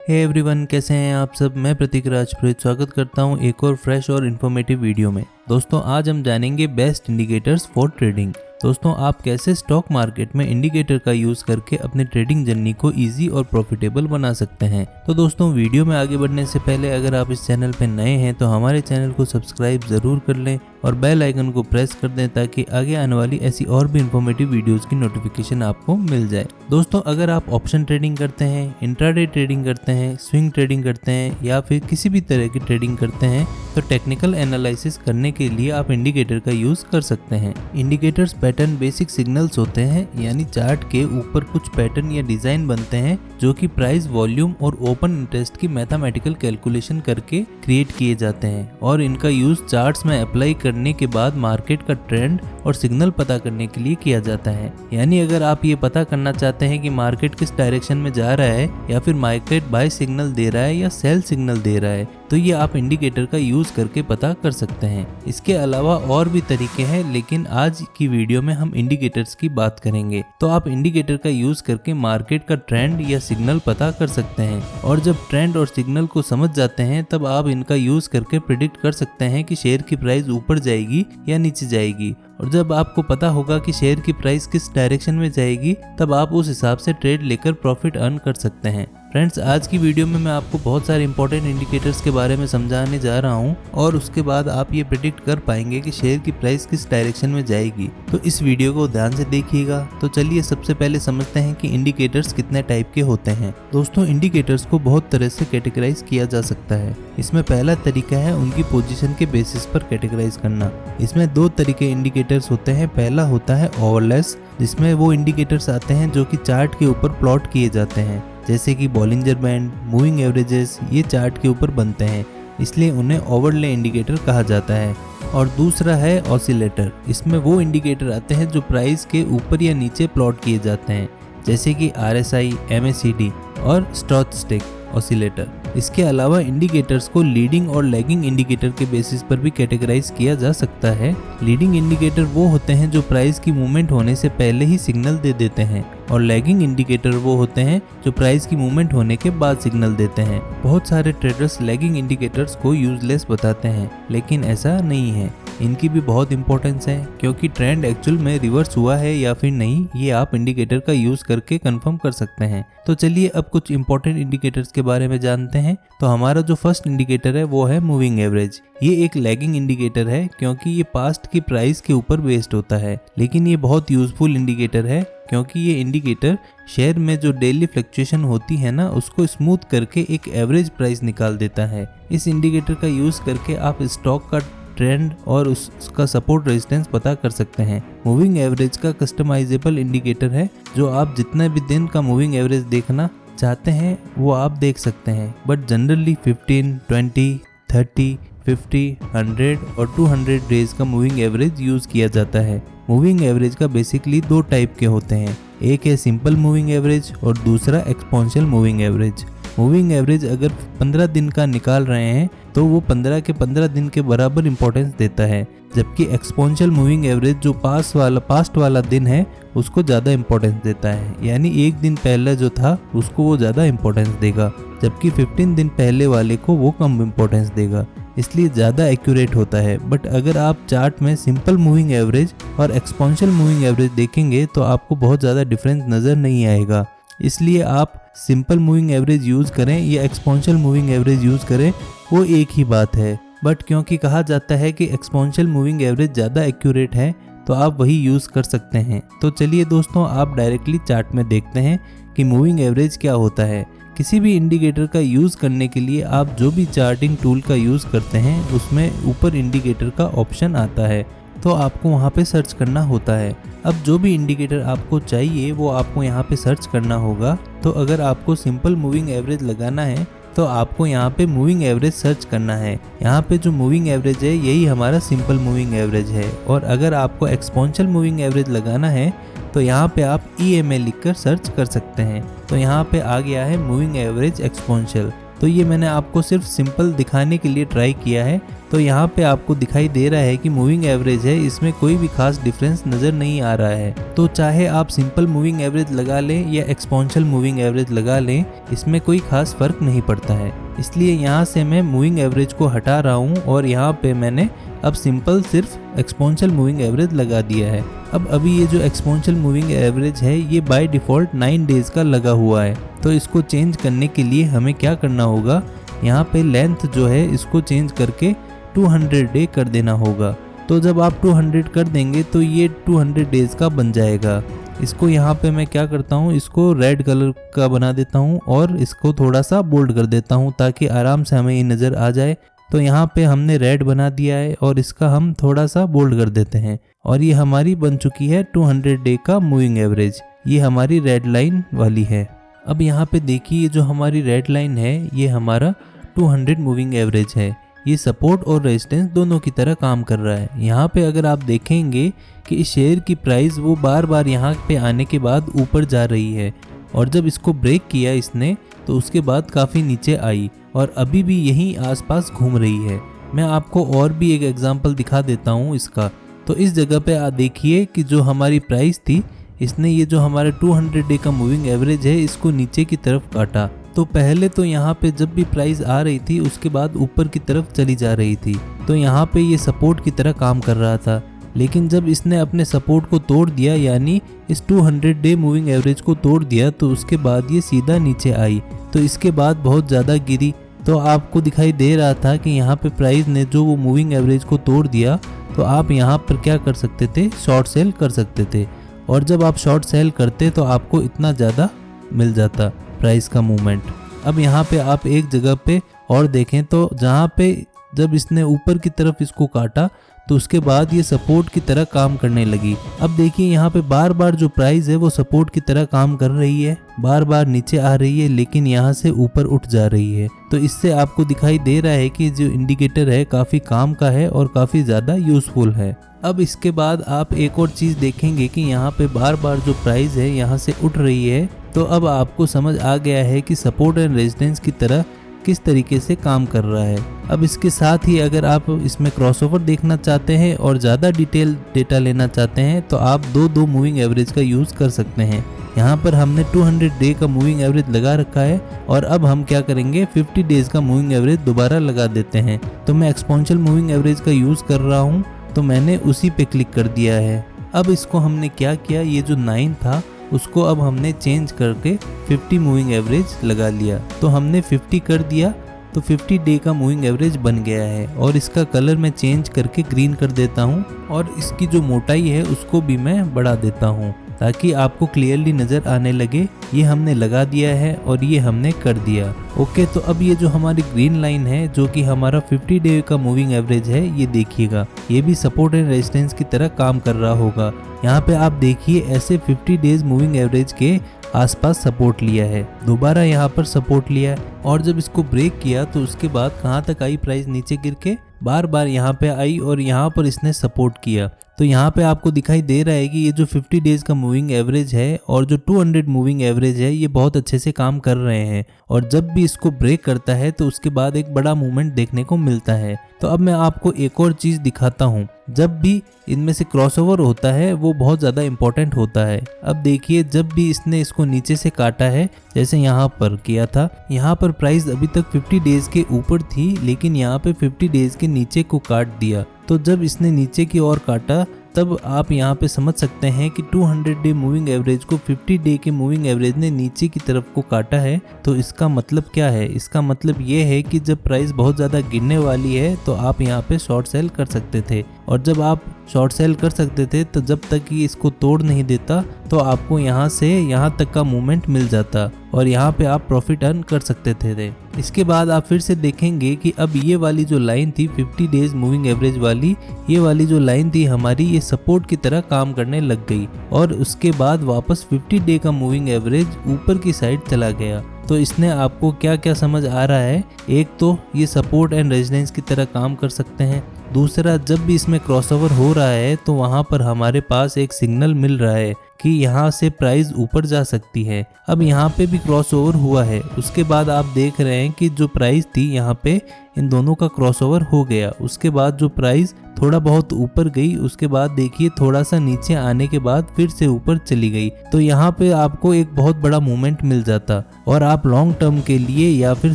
Hey everyone, कैसे हैं आप सब। मैं प्रतीक राजपुरोहित स्वागत करता हूं एक और फ्रेश और इन्फॉर्मेटिव वीडियो में। दोस्तों, आज हम जानेंगे बेस्ट इंडिकेटर्स फॉर ट्रेडिंग। दोस्तों, आप कैसे स्टॉक मार्केट में इंडिकेटर का यूज करके अपने ट्रेडिंग जर्नी को इजी और प्रॉफिटेबल बना सकते हैं। तो दोस्तों, वीडियो में आगे बढ़ने से पहले अगर आप इस चैनल पर नए हैं तो हमारे चैनल को सब्सक्राइब जरूर कर लें और बेल आइकन को प्रेस कर दें ताकि आगे आने वाली ऐसी और भी इन्फॉर्मेटिव वीडियोस की नोटिफिकेशन आपको मिल जाए। दोस्तों, अगर आप ऑप्शन ट्रेडिंग करते हैं, इंट्राडे ट्रेडिंग करते हैं, स्विंग ट्रेडिंग करते हैं या फिर किसी भी तरह की ट्रेडिंग करते हैं तो टेक्निकल एनालिसिस करने के लिए आप इंडिकेटर का यूज कर सकते हैं। इंडिकेटर्स पैटर्न बेसिक सिग्नल्स होते हैं, यानी चार्ट के ऊपर कुछ पैटर्न या डिजाइन बनते हैं जो कि प्राइस, वॉल्यूम और ओपन इंटरेस्ट की मैथमेटिकल कैलकुलेशन करके क्रिएट किए जाते हैं और इनका यूज चार्ट्स में अप्लाई करने के बाद मार्केट का ट्रेंड और सिग्नल पता करने के लिए किया जाता है। यानी अगर आप ये पता करना चाहते हैं कि मार्केट किस डायरेक्शन में जा रहा है या फिर मार्केट बाय सिग्नल दे रहा है या सेल सिग्नल दे रहा है, तो ये आप इंडिकेटर का यूज करके पता कर सकते हैं। इसके अलावा और भी तरीके हैं, लेकिन आज की वीडियो में हम इंडिकेटर्स की बात करेंगे। तो आप इंडिकेटर का यूज करके मार्केट का ट्रेंड या सिग्नल पता कर सकते हैं और जब ट्रेंड और सिग्नल को समझ जाते हैं तब आप इनका यूज करके प्रिडिक्ट कर सकते हैं कि शेयर की प्राइस ऊपर जाएगी या नीचे जाएगी। और जब आपको पता होगा कि शेयर की प्राइस किस डायरेक्शन में जाएगी तब आप उस हिसाब से ट्रेड लेकर प्रॉफिट अर्न कर सकते हैं। फ्रेंड्स, आज की वीडियो में मैं आपको बहुत सारे इंपॉर्टेंट इंडिकेटर्स के बारे में समझाने जा रहा हूं और उसके बाद आप ये प्रिडिक्ट कर पाएंगे कि शेयर की प्राइस किस डायरेक्शन में जाएगी। तो इस वीडियो को ध्यान से देखिएगा। तो चलिए सबसे पहले समझते हैं कि इंडिकेटर्स कितने टाइप के होते हैं। दोस्तों, इंडिकेटर्स को बहुत तरह से कैटेगराइज किया जा सकता है। इसमें पहला तरीका है उनकी पोजीशन के बेसिस पर कैटेगराइज करना। इसमें दो तरीके इंडिकेटर्स होते हैं। पहला होता है ओवरलेस, जिसमें वो इंडिकेटर्स आते हैं जो कि चार्ट के ऊपर प्लॉट किए जाते हैं, जैसे कि बॉलिंजर बैंड, मूविंग एवरेजेस, ये चार्ट के ऊपर बनते हैं, इसलिए उन्हें ओवरले इंडिकेटर कहा जाता है। और दूसरा है ऑसिलेटर। इसमें वो इंडिकेटर आते हैं जो प्राइस के ऊपर या नीचे प्लॉट किए जाते हैं, जैसे कि RSI, MACD और स्टोचस्टिक ऑसिलेटर। इसके अलावा इंडिकेटर्स को लीडिंग और लैगिंग इंडिकेटर के बेसिस पर भी कैटेगराइज किया जा सकता है। लीडिंग इंडिकेटर वो होते हैं जो प्राइस की मूवमेंट होने से पहले ही सिग्नल दे देते हैं और लैगिंग इंडिकेटर वो होते हैं जो प्राइस की मूवमेंट होने के बाद सिग्नल देते हैं। बहुत सारे ट्रेडर्स लैगिंग इंडिकेटर्स को यूजलेस बताते हैं, लेकिन ऐसा नहीं है। इनकी भी बहुत इंपॉर्टेंस है, क्योंकि ट्रेंड एक्चुअल में रिवर्स हुआ है या फिर नहीं, ये आप इंडिकेटर का यूज करके कंफर्म कर सकते हैं। तो चलिए अब कुछ इंपॉर्टेंट इंडिकेटर्स के बारे में जानते हैं। तो हमारा जो फर्स्ट इंडिकेटर है वो है मूविंग एवरेज। ये एक लैगिंग इंडिकेटर है क्योंकि ये पास्ट की प्राइस के ऊपर बेस्ड होता है, लेकिन ये बहुत यूजफुल इंडिकेटर है क्योंकि ये इंडिकेटर शेयर में जो डेली फ्लक्चुएशन होती है ना, उसको स्मूथ करके एक एवरेज प्राइस निकाल देता है। इस इंडिकेटर का यूज करके आप स्टॉक का ट्रेंड और उसका सपोर्ट रेजिस्टेंस पता कर सकते हैं। मूविंग एवरेज का कस्टमाइजेबल इंडिकेटर है, जो आप जितने भी दिन का मूविंग एवरेज देखना चाहते हैं वो आप देख सकते हैं, बट जनरली 15, 20, 30, 50, 100 और 200 डेज का मूविंग एवरेज यूज किया जाता है। मूविंग एवरेज का बेसिकली दो टाइप के होते हैं, एक है सिंपल मूविंग एवरेज और दूसरा exponential moving average. Moving average अगर 15 दिन का निकाल रहे हैं तो वो 15 के 15 दिन के बराबर इंपॉर्टेंस देता है, जबकि एक्सपोनेंशियल मूविंग एवरेज जो पास्ट वाला दिन है उसको ज़्यादा इंपॉर्टेंस देता है, यानी एक दिन पहले जो था उसको वो ज़्यादा इंपॉर्टेंस देगा, जबकि 15 दिन पहले वाले को वो कम इंपॉर्टेंस देगा, इसलिए ज़्यादा एक्यूरेट होता है। बट अगर आप चार्ट में सिंपल मूविंग एवरेज और एक्सपोनेंशियल मूविंग एवरेज देखेंगे तो आपको बहुत ज़्यादा डिफरेंस नज़र नहीं आएगा। इसलिए आप सिंपल मूविंग एवरेज यूज़ करें या एक्सपोनेंशियल मूविंग एवरेज यूज़ करें, वो एक ही बात है। बट क्योंकि कहा जाता है कि एक्सपोनेंशियल मूविंग एवरेज ज़्यादा एक्यूरेट है तो आप वही यूज़ कर सकते हैं। तो चलिए दोस्तों, आप डायरेक्टली चार्ट में देखते हैं कि मूविंग एवरेज क्या होता है। किसी भी इंडिकेटर का यूज़ करने के लिए आप जो भी चार्टिंग टूल का यूज़ करते हैं उसमें ऊपर इंडिकेटर का ऑप्शन आता है, तो आपको वहाँ पे सर्च करना होता है। अब जो भी इंडिकेटर आपको चाहिए वो आपको यहाँ पे सर्च करना होगा। तो अगर आपको सिंपल मूविंग एवरेज लगाना है तो आपको यहाँ पे मूविंग एवरेज सर्च करना है। यहाँ पे जो मूविंग एवरेज है यही हमारा सिंपल मूविंग एवरेज है। और अगर आपको एक्सपोनेंशियल मूविंग एवरेज लगाना है तो यहाँ पे आप EMA लिखकर सर्च कर सकते हैं। तो यहाँ पे आ गया है मूविंग एवरेज एक्सपोनेंशियल। तो ये मैंने आपको सिर्फ सिंपल दिखाने के लिए ट्राई किया है, तो यहाँ पे आपको दिखाई दे रहा है कि मूविंग एवरेज है, इसमें कोई भी खास डिफरेंस नज़र नहीं आ रहा है। तो चाहे आप सिंपल मूविंग एवरेज लगा लें या एक्सपोनेंशियल मूविंग एवरेज लगा लें, इसमें कोई खास फर्क नहीं पड़ता है। इसलिए यहाँ से मैं मूविंग एवरेज को हटा रहा हूँ और यहाँ पे मैंने अब सिंपल सिर्फ एक्सपोनेंशियल मूविंग एवरेज लगा दिया है। अब अभी ये जो एक्सपोनेंशियल मूविंग एवरेज है ये बाय डिफ़ॉल्ट 9 डेज़ का लगा हुआ है। तो इसको चेंज करने के लिए हमें क्या करना होगा, यहाँ पे लेंथ जो है इसको चेंज करके 200 डे कर देना होगा। तो जब आप 200 कर देंगे तो ये 200 डेज़ का बन जाएगा। इसको यहाँ पे मैं क्या करता हूँ, इसको रेड कलर का बना देता हूँ और इसको थोड़ा सा बोल्ड कर देता हूँ ताकि आराम से हमें ये नज़र आ जाए। तो यहाँ पे हमने रेड बना दिया है और इसका हम थोड़ा सा बोल्ड कर देते हैं और ये हमारी बन चुकी है 200 डे का मूविंग एवरेज। ये हमारी रेड लाइन वाली है। अब यहाँ पे देखिए जो हमारी रेड लाइन है ये हमारा 200 मूविंग एवरेज है। ये सपोर्ट और रेजिस्टेंस दोनों की तरह काम कर रहा है। यहाँ पे अगर आप देखेंगे कि इस शेयर की प्राइस वो बार बार यहाँ पे आने के बाद ऊपर जा रही है और जब इसको ब्रेक किया इसने तो उसके बाद काफ़ी नीचे आई और अभी भी यहीं आसपास घूम रही है। मैं आपको और भी एक एग्जांपल दिखा देता हूँ इसका। तो इस जगह पे आप देखिए कि जो हमारी प्राइस थी इसने ये जो हमारे 200 डे का मूविंग एवरेज है इसको नीचे की तरफ काटा। तो पहले तो यहाँ पे जब भी प्राइस आ रही थी उसके बाद ऊपर की तरफ चली जा रही थी, तो यहाँ पे ये सपोर्ट की तरह काम कर रहा था। लेकिन जब इसने अपने सपोर्ट को तोड़ दिया यानी इस 200 डे मूविंग एवरेज को तोड़ दिया तो उसके बाद ये सीधा नीचे आई। तो इसके बाद बहुत ज़्यादा गिरी। तो आपको दिखाई दे रहा था कि यहाँ पे प्राइस ने जो वो मूविंग एवरेज को तोड़ दिया तो आप यहाँ पर क्या कर सकते थे, शॉर्ट सेल कर सकते थे। और जब आप शॉर्ट सेल करते तो आपको इतना ज़्यादा मिल जाता प्राइस का मूवमेंट। अब यहाँ पे आप एक जगह पे और देखें तो जहाँ पे जब इसने ऊपर की तरफ इसको काटा तो उसके बाद ये सपोर्ट की तरह काम करने लगी। अब देखिए यहाँ पे बार बार जो प्राइस है वो सपोर्ट की तरह काम कर रही है, बार बार नीचे आ रही है लेकिन यहाँ से ऊपर उठ जा रही है। तो इससे आपको दिखाई दे रहा है कि जो इंडिकेटर है काफ़ी काम का है और काफ़ी ज़्यादा यूज़फुल है। अब इसके बाद आप एक और चीज़ देखेंगे कि यहाँ पे बार बार जो प्राइस है यहाँ से उठ रही है। तो अब आपको समझ आ गया है कि सपोर्ट एंड रेजिस्टेंस की तरह किस तरीके से काम कर रहा है। अब इसके साथ ही अगर आप इसमें क्रॉसओवर देखना चाहते हैं और ज़्यादा डिटेल डेटा लेना चाहते हैं तो आप दो मूविंग एवरेज का यूज़ कर सकते हैं। यहाँ पर हमने 200 डे का मूविंग एवरेज लगा रखा है और अब हम क्या करेंगे 50 डेज़ का मूविंग एवरेज दोबारा लगा देते हैं। तो मैं एक्सपोनेंशियल मूविंग एवरेज का यूज़ कर रहा हूँ तो मैंने उसी पे क्लिक कर दिया है। अब इसको हमने क्या किया, ये जो 9 था उसको अब हमने चेंज करके 50 मूविंग एवरेज लगा लिया। तो हमने 50 कर दिया तो 50 डे का मूविंग एवरेज बन गया है। और इसका कलर मैं चेंज करके ग्रीन कर देता हूँ और इसकी जो मोटाई है उसको भी मैं बढ़ा देता हूँ ताकि आपको क्लियरली नज़र आने लगे। ये हमने लगा दिया है और ये हमने कर दिया। ओके, तो अब ये जो हमारी ग्रीन लाइन है जो कि हमारा 50 डे का मूविंग एवरेज है, ये देखिएगा ये भी सपोर्ट एंड रेजिस्टेंस की तरह काम कर रहा होगा। यहाँ पे आप देखिए ऐसे 50 डेज मूविंग एवरेज के आसपास सपोर्ट लिया है, दोबारा यहाँ पर सपोर्ट लिया है और जब इसको ब्रेक किया तो उसके बाद कहाँ तक आई प्राइस, नीचे गिर के बार बार यहाँ पे आई और यहाँ पर इसने सपोर्ट किया। तो यहाँ पे आपको दिखाई दे रहा है कि ये जो 50 डेज़ का मूविंग एवरेज है और जो 200 मूविंग एवरेज है ये बहुत अच्छे से काम कर रहे हैं और जब भी इसको ब्रेक करता है तो उसके बाद एक बड़ा मूवमेंट देखने को मिलता है। तो अब मैं आपको एक और चीज़ दिखाता हूँ, जब भी इनमें से क्रॉसओवर होता है वो बहुत ज़्यादा इम्पोर्टेंट होता है। अब देखिए जब भी इसने इसको नीचे से काटा है, जैसे यहाँ पर किया था, यहाँ पर प्राइस अभी तक 50 डेज़ के ऊपर थी लेकिन यहाँ पे 50 डेज़ के नीचे को काट दिया। तो जब इसने नीचे की ओर काटा तब आप यहाँ पे समझ सकते हैं कि 200 डे मूविंग एवरेज को 50 डे के मूविंग एवरेज ने नीचे की तरफ को काटा है। तो इसका मतलब क्या है, इसका मतलब ये है कि जब प्राइस बहुत ज़्यादा गिरने वाली है तो आप यहाँ पे शॉर्ट सेल कर सकते थे और जब आप शॉर्ट सेल कर सकते थे तो जब तक ये इसको तोड़ नहीं देता तो आपको यहाँ से यहाँ तक का मूवमेंट मिल जाता और यहाँ पे आप प्रॉफिट अर्न कर सकते थे। इसके बाद आप फिर से देखेंगे कि अब ये वाली जो लाइन थी 50 डेज मूविंग एवरेज वाली, ये वाली जो लाइन थी हमारी, ये सपोर्ट की तरह काम करने लग गई और उसके बाद वापस 50 डे का मूविंग एवरेज ऊपर की साइड चला गया। तो इसने आपको क्या क्या समझ आ रहा है, एक तो ये सपोर्ट एंड रेजिस्टेंस की तरह काम कर सकते हैं, दूसरा जब भी इसमें क्रॉसओवर हो रहा है तो वहाँ पर हमारे पास एक सिग्नल मिल रहा है कि यहाँ से प्राइस ऊपर जा सकती है। अब यहाँ पे भी क्रॉसओवर हुआ है, उसके बाद आप देख रहे हैं कि जो प्राइस थी यहाँ पे इन दोनों का क्रॉसओवर हो गया। उसके बाद जो प्राइस थोड़ा बहुत ऊपर गई, उसके बाद देखिए थोड़ा सा नीचे आने के बाद फिर से ऊपर चली गई। तो यहाँ पे आपको एक बहुत बड़ा मूवमेंट मिल जाता और आप लॉन्ग टर्म के लिए या फिर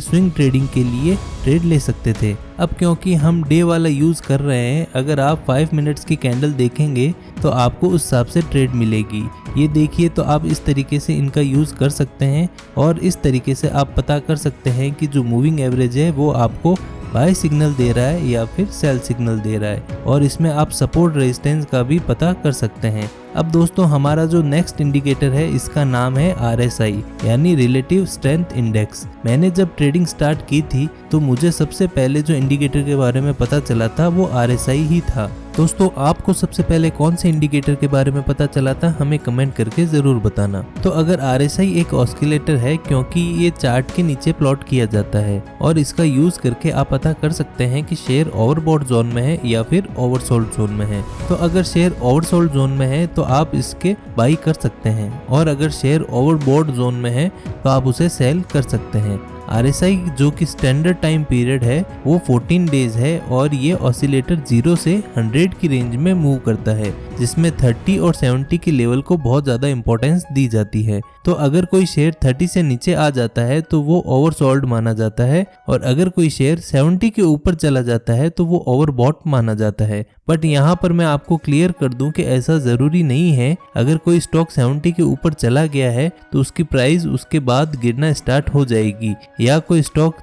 स्विंग ट्रेडिंग के लिए ट्रेड ले सकते थे। अब क्योंकि हम डे वाला यूज कर रहे हैं, अगर आप 5 मिनट्स की कैंडल देखेंगे तो आपको उस हिसाब से ट्रेड मिलेगी। ये देखिए, तो आप इस तरीके से इनका यूज कर सकते हैं और इस तरीके से आप पता कर सकते हैं कि जो मूविंग एवरेज है वो आपको बाय सिग्नल दे रहा है या फिर सेल सिग्नल दे रहा है, और इसमें आप सपोर्ट रेजिस्टेंस का भी पता कर सकते हैं। अब दोस्तों हमारा जो नेक्स्ट इंडिकेटर है इसका नाम है RSI यानी रिलेटिव स्ट्रेंथ इंडेक्स। मैंने जब ट्रेडिंग स्टार्ट की थी तो मुझे सबसे पहले जो इंडिकेटर के बारे में पता चला था वो RSI ही था। दोस्तों आपको सबसे पहले कौन से इंडिकेटर के बारे में पता चला था हमें कमेंट करके जरूर बताना। तो अगर RSI एक ऑस्किलेटर है क्योंकि ये चार्ट के नीचे प्लॉट किया जाता है और इसका यूज करके आप पता कर सकते हैं कि शेयर ओवरबॉट जोन में है या फिर ओवरसोल्ड जोन में है। तो अगर शेयर ओवरसोल्ड जोन में है तो आप इसके बाई कर सकते हैं, और अगर शेयर ओवरबॉट जोन में है तो आप उसे सेल कर सकते हैं। RSI जो कि स्टैंडर्ड टाइम पीरियड है वो 14 डेज है और ये ऑसिलेटर 0 से 100 की रेंज में मूव करता है, जिसमें 30 और 70 के लेवल को बहुत ज़्यादा इंपॉर्टेंस दी जाती है। तो अगर कोई शेयर 30 से नीचे आ जाता है तो वो ओवरसोल्ड माना जाता है, और अगर कोई शेयर 70 के ऊपर चला जाता है तो वो ओवरबॉट माना जाता है। बट यहाँ पर मैं आपको क्लियर कर दूं कि ऐसा ज़रूरी नहीं है। अगर कोई स्टॉक 70 के ऊपर चला गया है तो उसकी प्राइस उसके बाद गिरना स्टार्ट हो जाएगी, या कोई स्टॉक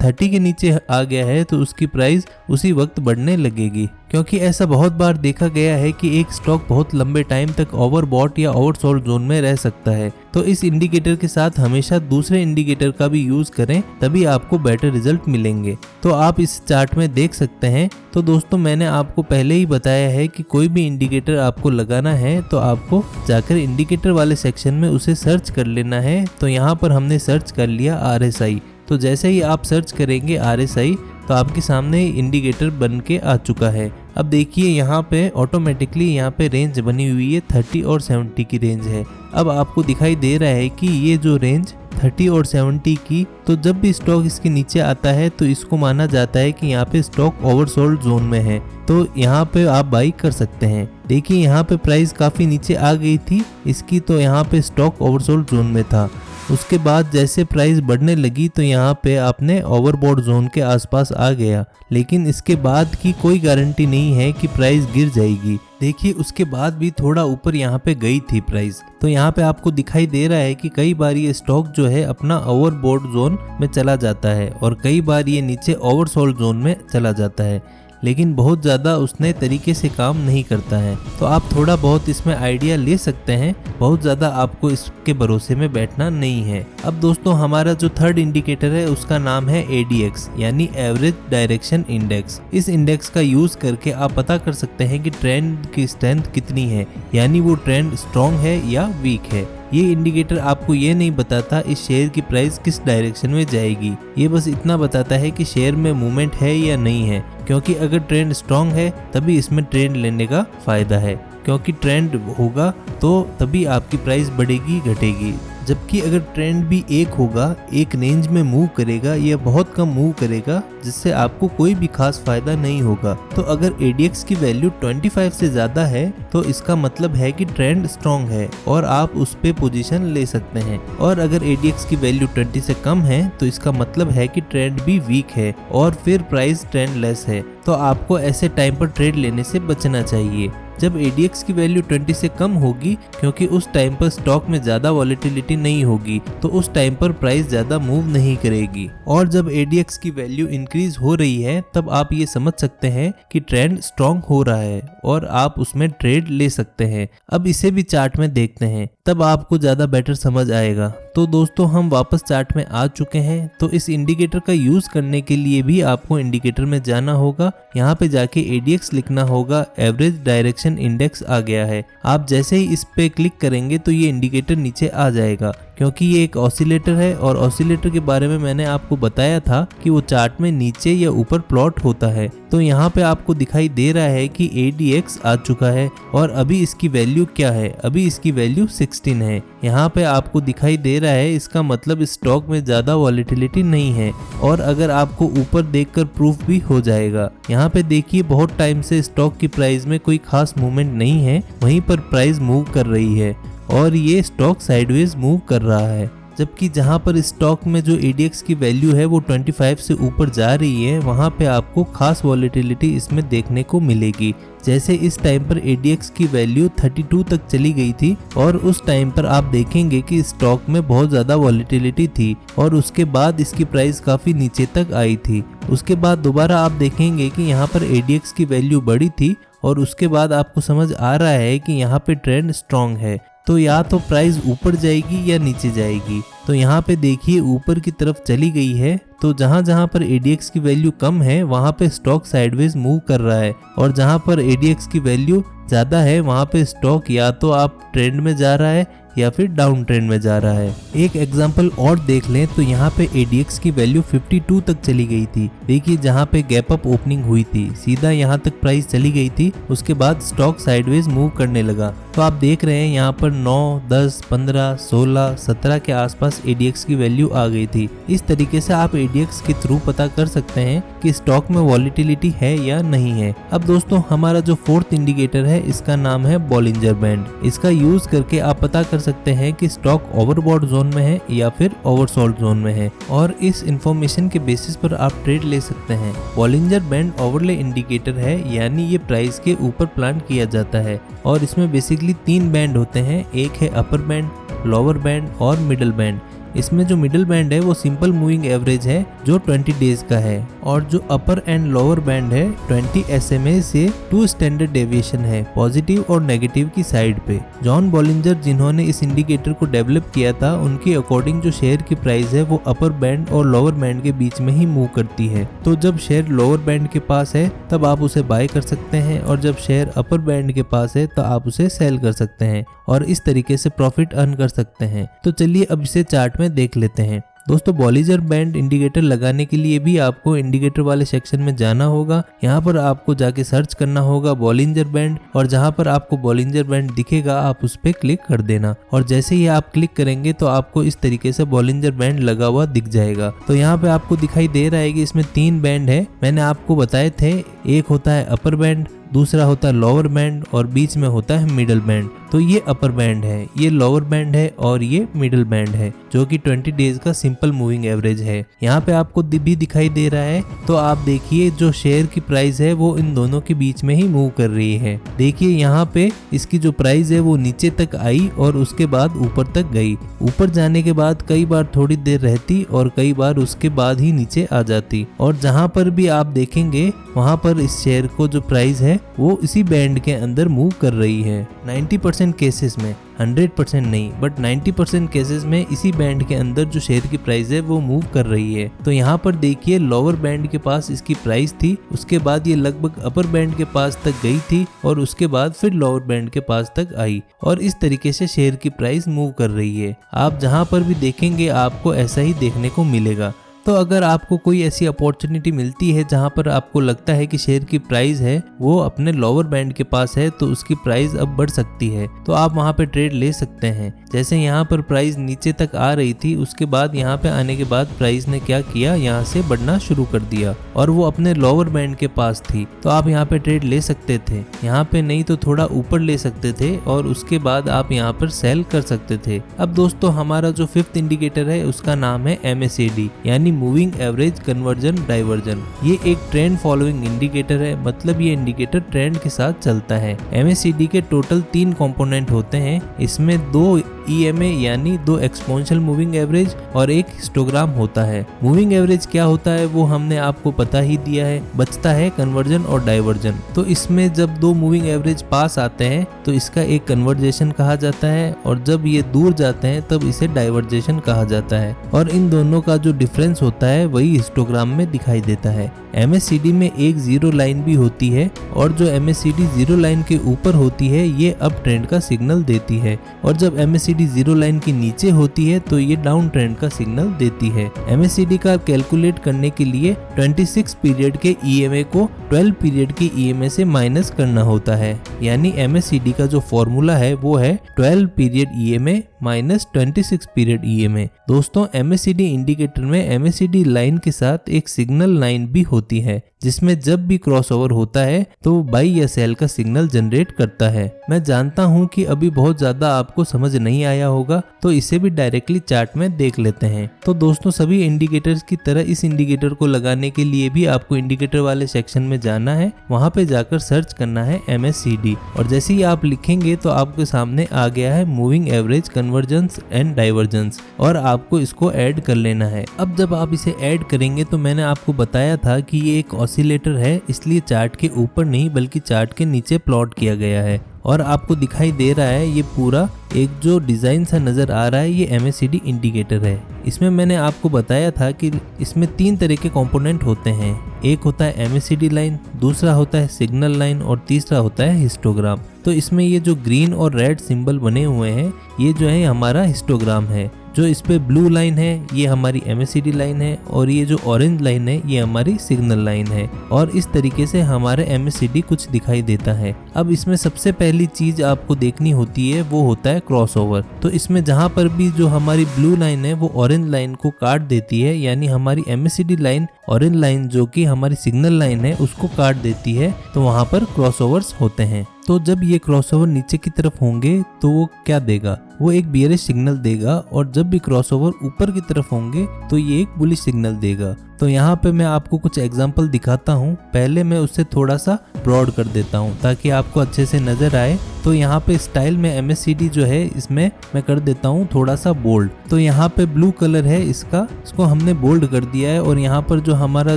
30 के नीचे आ गया है तो उसकी प्राइस उसी वक्त बढ़ने लगेगी। क्योंकि ऐसा बहुत बार देखा गया है कि एक स्टॉक बहुत लंबे टाइम तक ओवरबॉट या ओवरसोल्ड जोन में रह सकता है। तो इस इंडिकेटर के साथ हमेशा दूसरे इंडिकेटर का भी यूज करें, तभी आपको बेटर रिजल्ट मिलेंगे। तो आप इस चार्ट में देख सकते हैं। तो दोस्तों मैंने आपको पहले ही बताया है कि कोई भी इंडिकेटर आपको लगाना है तो आपको जाकर इंडिकेटर वाले सेक्शन में उसे सर्च कर लेना है। तो यहाँ पर हमने सर्च कर लिया RSI। तो जैसे ही आप सर्च करेंगे RSI तो आपके सामने इंडिकेटर बन के आ चुका है। अब देखिए यहाँ पे ऑटोमेटिकली यहाँ पे रेंज बनी हुई है, 30 और 70 की रेंज है। अब आपको दिखाई दे रहा है कि ये जो रेंज 30 और 70 की, तो जब भी स्टॉक इसके नीचे आता है तो इसको माना जाता है कि यहाँ पे स्टॉक ओवरसोल्ड जोन में है, तो यहाँ पे आप बाई कर सकते हैं। देखिए यहाँ पे प्राइस काफ़ी नीचे आ गई थी इसकी, तो यहाँ पे स्टॉक ओवरसोल्ड जोन में था। उसके बाद जैसे प्राइस बढ़ने लगी तो यहाँ पे आपने ओवरबॉट जोन के आसपास आ गया, लेकिन इसके बाद की कोई गारंटी नहीं है कि प्राइस गिर जाएगी। देखिए उसके बाद भी थोड़ा ऊपर यहाँ पे गई थी प्राइस। तो यहाँ पे आपको दिखाई दे रहा है कि कई बार ये स्टॉक जो है अपना ओवरबॉट जोन में चला जाता है और कई बार ये नीचे ओवरसोल्ड जोन में चला जाता है, लेकिन बहुत ज़्यादा उसने तरीके से काम नहीं करता है। तो आप थोड़ा बहुत इसमें आइडिया ले सकते हैं, बहुत ज़्यादा आपको इसके भरोसे में बैठना नहीं है। अब दोस्तों हमारा जो थर्ड इंडिकेटर है उसका नाम है ADX यानी एवरेज डायरेक्शन इंडेक्स। इस इंडेक्स का यूज़ करके आप पता कर सकते हैं कि ट्रेंड की स्ट्रेंथ कितनी है, यानी वो ट्रेंड स्ट्रॉन्ग है या वीक है। ये इंडिकेटर आपको ये नहीं बताता इस शेयर की प्राइस किस डायरेक्शन में जाएगी, ये बस इतना बताता है कि शेयर में मूवमेंट है या नहीं है। क्योंकि अगर ट्रेंड स्ट्रॉन्ग है तभी इसमें ट्रेंड लेने का फायदा है, क्योंकि ट्रेंड होगा तो तभी आपकी प्राइस बढ़ेगी घटेगी। जबकि अगर ट्रेंड भी एक होगा, एक रेंज में मूव करेगा या बहुत कम मूव करेगा, जिससे आपको कोई भी खास फायदा नहीं होगा। तो अगर ADX की वैल्यू 25 से ज़्यादा है तो इसका मतलब है कि ट्रेंड स्ट्रॉन्ग है और आप उस पे पोजीशन ले सकते हैं, और अगर ADX की वैल्यू 20 से कम है तो इसका मतलब है कि ट्रेंड भी वीक है और फिर प्राइस ट्रेंड लेस है। तो आपको ऐसे टाइम पर ट्रेड लेने से बचना चाहिए जब ADX की वैल्यू 20 से कम होगी, क्योंकि उस टाइम पर स्टॉक में ज़्यादा वॉलेटिलिटी नहीं होगी, तो उस टाइम पर प्राइस ज़्यादा मूव नहीं करेगी। और जब ADX की वैल्यू इंक्रीज हो रही है तब आप ये समझ सकते हैं कि ट्रेंड स्ट्रॉन्ग हो रहा है और आप उसमें ट्रेड ले सकते हैं। अब इसे भी चार्ट में देखते हैं, तब आपको ज़्यादा बेटर समझ आएगा। तो दोस्तों हम वापस चार्ट में आ चुके हैं। तो इस इंडिकेटर का यूज़ करने के लिए भी आपको इंडिकेटर में जाना होगा, यहाँ पे जाके ADX लिखना होगा, एवरेज डायरेक्शन इंडेक्स आ गया है। आप जैसे ही इस पे क्लिक करेंगे तो ये इंडिकेटर नीचे आ जाएगा। क्योंकि ये एक ऑसिलेटर है और ऑसिलेटर के बारे में मैंने आपको बताया था कि वो चार्ट में नीचे या ऊपर प्लॉट होता है। तो यहाँ पे आपको दिखाई दे रहा है कि ADX आ चुका है और अभी इसकी वैल्यू क्या है, अभी इसकी वैल्यू 16 है। यहाँ पे आपको दिखाई दे रहा है, इसका मतलब स्टॉक में ज़्यादा वॉलेटिलिटी नहीं है और अगर आपको ऊपर देखकर प्रूफ भी हो जाएगा। यहाँ पे देखिए बहुत टाइम से स्टॉक की प्राइस में कोई खास मूवमेंट नहीं है, वहीं पर प्राइस मूव कर रही है और ये स्टॉक साइडवेज मूव कर रहा है। जबकि जहां पर स्टॉक में जो ADX की वैल्यू है वो 25 से ऊपर जा रही है, वहां पे आपको खास वॉलेटिलिटी इसमें देखने को मिलेगी। जैसे इस टाइम पर ADX की वैल्यू 32 तक चली गई थी और उस टाइम पर आप देखेंगे कि स्टॉक में बहुत ज़्यादा वॉलेटिलिटी थी और उसके बाद इसकी प्राइस काफ़ी नीचे तक आई थी। उसके बाद दोबारा आप देखेंगे कि यहाँ पर ADX की वैल्यू बढ़ी थी और उसके बाद आपको समझ आ रहा है कि यहाँ पे ट्रेंड स्ट्रॉन्ग है, तो या तो प्राइस ऊपर जाएगी या नीचे जाएगी। तो यहाँ पे देखिए ऊपर की तरफ चली गई है, तो जहाँ पर ADX की वैल्यू कम है वहाँ पे स्टॉक साइडवेज मूव कर रहा है और जहाँ पर ADX की वैल्यू ज़्यादा है वहाँ पे स्टॉक या तो आप ट्रेंड में जा रहा है या फिर डाउन ट्रेंड में जा रहा है। एक एग्जांपल और देख लें तो यहाँ पे ADX की वैल्यू 52 तक चली गई थी। देखिए जहाँ पे गैप अप ओपनिंग हुई थी सीधा यहाँ तक प्राइस चली गई थी, उसके बाद स्टॉक साइडवेज मूव करने लगा। तो आप देख रहे हैं यहाँ पर 9, 10, 15, 16, 17 के आसपास ADX की वैल्यू आ गई थी। इस तरीके से आप ADX के थ्रू पता कर सकते हैं कि स्टॉक में वॉलेटिलिटी है या नहीं है। अब दोस्तों हमारा जो फोर्थ इंडिकेटर है इसका नाम है बॉलिंजर बैंड। इसका यूज करके आप पता कर सकते हैं कि स्टॉक ओवरबॉट जोन में है या फिर ओवरसोल्ड जोन में है और इस इंफॉर्मेशन के बेसिस पर आप ट्रेड ले सकते हैं। बॉलिंजर बैंड ओवरले इंडिकेटर है, यानी ये प्राइस के ऊपर प्लान किया जाता है और इसमें बेसिकली 3 बैंड होते हैं। एक है अपर बैंड, लोअर बैंड और मिडल बैंड। इसमें जो मिडिल बैंड है वो सिंपल मूविंग एवरेज है जो 20 डेज का है और जो अपर एंड लोअर बैंड है 20 SMA से 2 स्टैंडर्ड डेविएशन है पॉजिटिव और नेगेटिव की साइड पे। जॉन बॉलिंजर जिन्होंने इस इंडिकेटर को डेवलप किया था, उनके अकॉर्डिंग जो शेयर की प्राइस है वो अपर बैंड और लोअर बैंड के बीच में ही मूव करती है। तो जब शेयर लोअर बैंड के पास है तब आप उसे बाय कर सकते हैं और जब शेयर अपर बैंड के पास है तो आप उसे सेल कर सकते हैं और इस तरीके से प्रॉफिट अर्न कर सकते हैं। तो चलिए अब इसे चार्ट में देख लेते हैं। दोस्तों बॉलिंजर बैंड इंडिकेटर लगाने के लिए भी आपको इंडिकेटर वाले सेक्शन में जाना होगा। यहाँ पर आपको जाके सर्च करना होगा बॉलिंजर बैंड और जहाँ पर आपको बॉलिंजर बैंड दिखेगा आप उस पर क्लिक कर देना और जैसे ही आप क्लिक करेंगे तो आपको इस तरीके से बॉलिंजर बैंड लगा हुआ दिख जाएगा। तो यहाँ पे आपको दिखाई दे रहा है कि इसमें 3 बैंड है, मैंने आपको बताए थे। एक होता है अपर बैंड, दूसरा होता है लोअर बैंड और बीच में होता है मिडिल बैंड। तो ये अपर बैंड है, ये लोअर बैंड है और ये मिडिल बैंड है जो कि 20 डेज का सिंपल मूविंग एवरेज है। यहाँ पे आपको भी दिखाई दे रहा है। तो आप देखिए जो शेयर की प्राइस है वो इन दोनों के बीच में ही मूव कर रही है। देखिए यहाँ पे इसकी जो प्राइस है वो नीचे तक आई और उसके बाद ऊपर तक गई। ऊपर जाने के बाद कई बार थोड़ी देर रहती और कई बार उसके बाद ही नीचे आ जाती और जहाँ पर भी आप देखेंगे वहाँ पर इस शेयर को जो प्राइस है वो इसी बैंड के अंदर मूव कर रही है। 90% केसेस में, 100% नहीं बट 90% केसेस में इसी बैंड के अंदर जो शेयर की प्राइस है वो मूव कर रही है। तो यहाँ पर देखिए लोअर बैंड के पास इसकी प्राइस थी, उसके बाद ये लगभग अपर बैंड के पास तक गई थी और उसके बाद फिर लोअर बैंड के पास तक आई और इस तरीके से शेयर की प्राइस मूव कर रही है। आप जहाँ पर भी देखेंगे आपको ऐसा ही देखने को मिलेगा। तो अगर आपको कोई ऐसी अपॉर्चुनिटी मिलती है जहां पर आपको लगता है कि शेयर की प्राइस है वो अपने लोअर बैंड के पास है तो उसकी प्राइस अब बढ़ सकती है, तो आप वहां पे ट्रेड ले सकते हैं। जैसे यहाँ पर प्राइस नीचे तक आ रही थी, उसके बाद यहाँ पे आने के बाद प्राइस ने क्या किया, यहाँ से बढ़ना शुरू कर दिया और वो अपने लोअर बैंड के पास थी, तो आप यहाँ पे ट्रेड ले सकते थे। यहाँ पे नहीं तो थोड़ा ऊपर ले सकते थे और उसके बाद आप यहाँ पर सेल कर सकते थे। अब दोस्तों हमारा जो 5th इंडिकेटर है उसका नाम है MACD यानी मूविंग एवरेज कन्वर्जन डाइवर्जन। ये एक ट्रेंड फॉलोइंग इंडिकेटर है, मतलब ये इंडिकेटर ट्रेंड के साथ चलता है। MACD के टोटल 3 कंपोनेंट होते हैं, इसमें 2 EMA यानी 2 एक्सपोनेंशियल मूविंग एवरेज और एक हिस्टोग्राम होता है। मूविंग एवरेज क्या होता है वो हमने आपको पता ही दिया है, बचता है कन्वर्जन और डाइवर्जन। तो इसमें जब 2 मूविंग एवरेज पास आते हैं तो इसका एक कन्वर्जेशन कहा जाता है और जब ये दूर जाते हैं तब इसे डाइवर्जेशन कहा जाता है और इन दोनों का जो डिफरेंस होता है वही हिस्टोग्राम में दिखाई देता है। MACD में एक जीरो लाइन भी होती है और जो MACD जीरो लाइन के ऊपर होती है ये अप ट्रेंड का सिग्नल देती है और जब MACD जीरो लाइन के नीचे होती है तो ये डाउन ट्रेंड का सिग्नल देती है। MACD का कैलकुलेट करने के लिए 26 पीरियड के EMA को 12 पीरियड के EMA से माइनस करना होता है, यानी MACD का जो फॉर्मूला है वो है 12 period EMA minus 26 period EMA। दोस्तों MACD इंडिकेटर में MACD लाइन के साथ एक सिग्नल लाइन भी होती है जिसमें जब भी क्रॉसओवर होता है तो वो बाई या सेल का सिग्नल जनरेट करता है। मैं जानता हूं कि अभी बहुत ज्यादा आपको समझ नहीं आया होगा, तो इसे भी डायरेक्टली चार्ट में देख लेते हैं। तो दोस्तों सभी इंडिकेटर्स की तरह इस इंडिकेटर को लगाने के लिए भी आपको इंडिकेटर वाले सेक्शन में जाना है, वहां पे जाकर सर्च करना है MACD और जैसे ही आप लिखेंगे तो आपके सामने आ गया है moving average, convergence and divergence और आपको इसको ऐड कर लेना है। अब जब आप इसे ऐड करेंगे तो मैंने आपको बताया था कि ये एक ऑसिलेटर है, इसलिए चार्ट के ऊपर नहीं बल्कि चार्ट के नीचे प्लॉट किया गया है और आपको दिखाई दे रहा है ये पूरा एक जो डिज़ाइन सा नज़र आ रहा है ये MACD इंडिकेटर है। इसमें मैंने आपको बताया था कि इसमें 3 तरह के कंपोनेंट होते हैं, एक होता है MACD लाइन, दूसरा होता है सिग्नल लाइन और तीसरा होता है हिस्टोग्राम। तो इसमें ये जो ग्रीन और रेड सिंबल बने हुए हैं ये जो है हमारा हिस्टोग्राम है, जो इस पे ब्लू लाइन है ये हमारी MACD लाइन है और ये जो ऑरेंज लाइन है ये हमारी सिग्नल लाइन है और इस तरीके से हमारे MACD कुछ दिखाई देता है। अब इसमें सबसे पहली चीज आपको देखनी होती है वो होता है क्रॉसओवर। तो इसमें जहां पर भी जो हमारी ब्लू लाइन है वो ऑरेंज लाइन को काट देती है, यानी हमारी MACD लाइन ऑरेंज लाइन जो कि हमारी सिग्नल लाइन है उसको काट देती है, तो वहां पर क्रॉसओवर्स होते हैं। तो जब ये क्रॉसओवर नीचे की तरफ होंगे तो वो क्या देगा, वो एक बियरिश सिग्नल देगा और जब भी क्रॉसओवर ऊपर की तरफ होंगे तो ये एक बुलिश सिग्नल देगा। तो यहाँ पे मैं आपको कुछ एग्जांपल दिखाता हूँ। पहले मैं उससे थोड़ा सा ब्रॉड कर देता हूँ ताकि आपको अच्छे से नजर आए। तो यहाँ पे स्टाइल में MACD जो है इसमें मैं कर देता हूँ थोड़ा सा बोल्ड। तो यहाँ पे ब्लू कलर है इसको हमने बोल्ड कर दिया है और यहाँ पर जो हमारा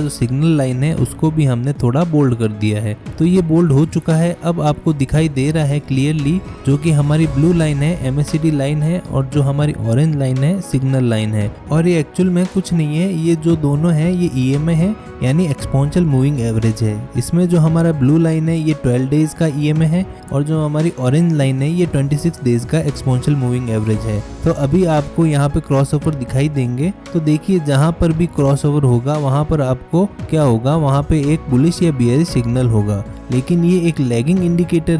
जो सिग्नल लाइन है उसको भी हमने थोड़ा बोल्ड कर दिया है। तो ये बोल्ड हो चुका है। अब आपको दिखाई दे रहा है क्लियरली जो कि हमारी ब्लू लाइन है MACD लाइन है और जो हमारी ऑरेंज लाइन है सिग्नल लाइन है। और ये एक्चुअल में कुछ नहीं है, ये जो दोनों है ये EMA है यानी एक्सपोनेंशियल मूविंग एवरेज है। इसमें जो हमारा ब्लू लाइन है ये 12 डेज का EMA है और जो हमारी ऑरेंज लाइन है ये 26 डेज का एक्सपोनेंशियल मूविंग एवरेज है। तो अभी आपको यहाँ पे क्रॉसओवर दिखाई देंगे, तो देखिए जहाँ पर भी क्रॉसओवर होगा वहाँ पर आपको क्या होगा, वहाँ पे एक बुलिश या बियरिश सिग्नल होगा। लेकिन ये एक लैगिंग इंडिकेटर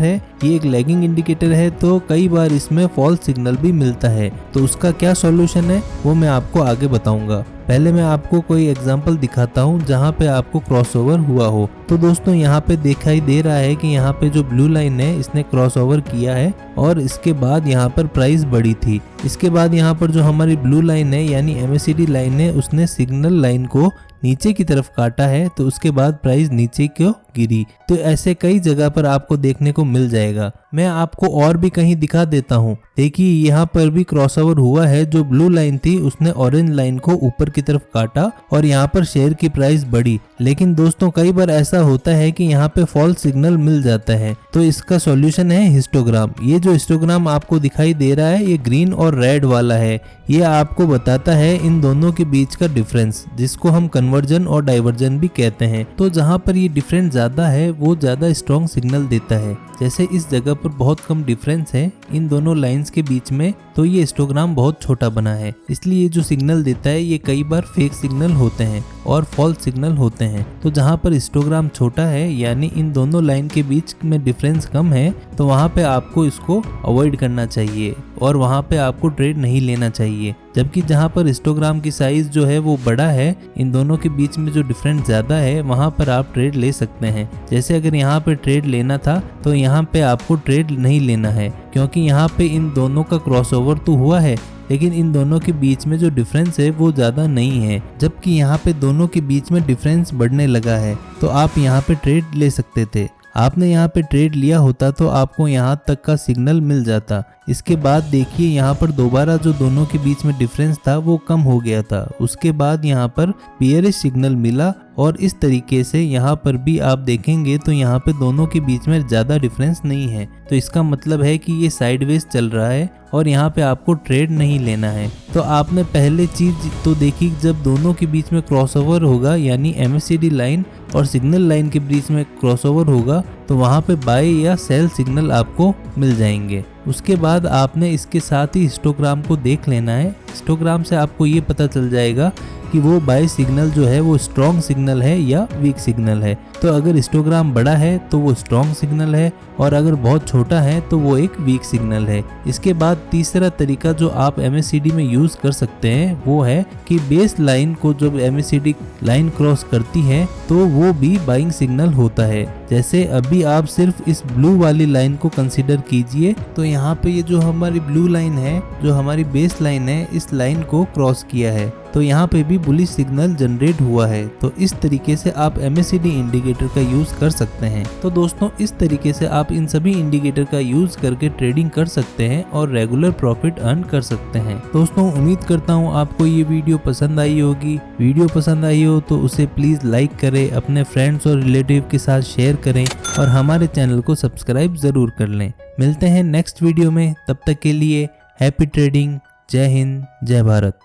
है, तो कई बार इसमें फॉल्स सिग्नल भी मिलता है। तो उसका क्या सॉल्यूशन है वो मैं आपको आगे बताऊंगा। पहले मैं आपको कोई एग्जांपल दिखाता हूँ जहाँ पे आपको क्रॉसओवर हुआ हो। तो दोस्तों यहाँ पे दिखाई दे रहा है कि यहाँ पे जो ब्लू लाइन है इसने क्रॉसओवर किया है और इसके बाद यहाँ पर प्राइस बढ़ी थी। इसके बाद यहाँ पर जो हमारी ब्लू लाइन है यानी MACD लाइन है उसने सिग्नल लाइन को नीचे की तरफ काटा है, तो उसके बाद प्राइस नीचे क्यों गिरी। तो ऐसे कई जगह पर आपको देखने को मिल जाएगा। मैं आपको और भी कहीं दिखा देता हूँ। देखिए यहाँ पर भी क्रॉसओवर हुआ है, जो ब्लू लाइन थी उसने ऑरेंज लाइन को ऊपर की तरफ काटा और यहाँ पर शेयर की प्राइस बढ़ी। लेकिन दोस्तों कई बार ऐसा होता है कि यहाँ पे फॉल्स सिग्नल मिल जाता है, तो इसका सॉल्यूशन है हिस्टोग्राम। ये जो हिस्टोग्राम आपको दिखाई दे रहा है ये ग्रीन और रेड वाला है। ये आपको बताता है इन दोनों के बीच का डिफरेंस, जिसको हम कन्वर्जन और डाइवर्जन भी कहते हैं। तो जहाँ पर ये डिफरेंस ज्यादा है वो ज्यादा स्ट्रॉन्ग सिग्नल देता है। जैसे इस जगह पर बहुत कम डिफरेंस है इन दोनों लाइंस के बीच में, तो ये हिस्टोग्राम बहुत छोटा बना है, इसलिए ये जो सिग्नल देता है ये कई बार फेक सिग्नल होते हैं और फॉल्स सिग्नल होते हैं। तो जहाँ पर हिस्टोग्राम छोटा है यानी इन दोनों लाइन के बीच में डिफरेंस कम है, तो वहाँ पे आपको इसको अवॉइड करना चाहिए और वहाँ पे आपको ट्रेड नहीं लेना चाहिए। जबकि जहाँ पर हिस्टोग्राम की साइज जो है वो बड़ा है, इन दोनों के बीच में जो डिफरेंस ज्यादा है वहाँ पर आप ट्रेड ले सकते हैं। जैसे अगर यहाँ पे ट्रेड लेना था तो यहाँ पे आपको ट्रेड नहीं लेना है, क्योंकि यहाँ पे इन दोनों का क्रॉसओवर तो हुआ है लेकिन इन दोनों के बीच में जो डिफरेंस है वो ज़्यादा नहीं है, जबकि यहाँ पे दोनों के बीच में डिफरेंस बढ़ने लगा है। तो आप यहाँ पे ट्रेड ले सकते थे। आपने यहाँ पे ट्रेड लिया होता तो आपको यहाँ तक का सिग्नल मिल जाता। इसके बाद देखिए यहाँ पर दोबारा जो दोनों के बीच में डिफरेंस था वो कम हो गया था। उसके बाद यहाँ पर बियरिश सिग्नल मिला और इस तरीके से यहाँ पर भी आप देखेंगे तो यहाँ पे दोनों के बीच में ज़्यादा डिफरेंस नहीं है, तो इसका मतलब है कि ये साइडवेज चल रहा है और यहाँ पे आपको ट्रेड नहीं लेना है। तो आपने पहले चीज तो देखी, जब दोनों के बीच में क्रॉसओवर होगा यानी MACD लाइन और सिग्नल लाइन के बीच में क्रॉसओवर होगा तो वहाँ पे बाय या सेल सिग्नल आपको मिल जाएंगे। उसके बाद आपने इसके साथ ही हिस्टोग्राम को देख लेना है। हिस्टोग्राम से आपको ये पता चल जाएगा कि वो बाय सिग्नल जो है वो स्ट्रॉन्ग सिग्नल है या वीक सिग्नल है। तो अगर हिस्टोग्राम बड़ा है तो वो स्ट्रॉन्ग सिग्नल है और अगर बहुत छोटा है तो वो एक वीक सिग्नल है। इसके बाद तीसरा तरीका जो आप MACD में यूज कर सकते हैं वो है कि बेस लाइन को जब MACD लाइन क्रॉस करती है तो वो भी बाइंग सिग्नल होता है। जैसे अभी आप सिर्फ इस ब्लू वाली लाइन को कंसीडर कीजिए, तो यहाँ पे ये जो हमारी ब्लू लाइन है, जो हमारी बेस लाइन है, इस लाइन को क्रॉस किया है तो यहाँ पे भी बुलिश सिग्नल जनरेट हुआ है। तो इस तरीके से आप MACD इंडिकेटर का यूज कर सकते हैं। तो दोस्तों इस तरीके से आप इन सभी इंडिकेटर का यूज करके ट्रेडिंग कर सकते हैं और रेगुलर प्रॉफिट अर्न कर सकते हैं। दोस्तों उम्मीद करता हूँ आपको ये वीडियो पसंद आई होगी। वीडियो पसंद आई हो तो उसे प्लीज लाइक करें, अपने फ्रेंड्स और रिलेटिव के साथ शेयर करें और हमारे चैनल को सब्सक्राइब जरूर कर लें। मिलते हैं नेक्स्ट वीडियो में, तब तक के लिए हैप्पी ट्रेडिंग। जय हिंद, जय भारत।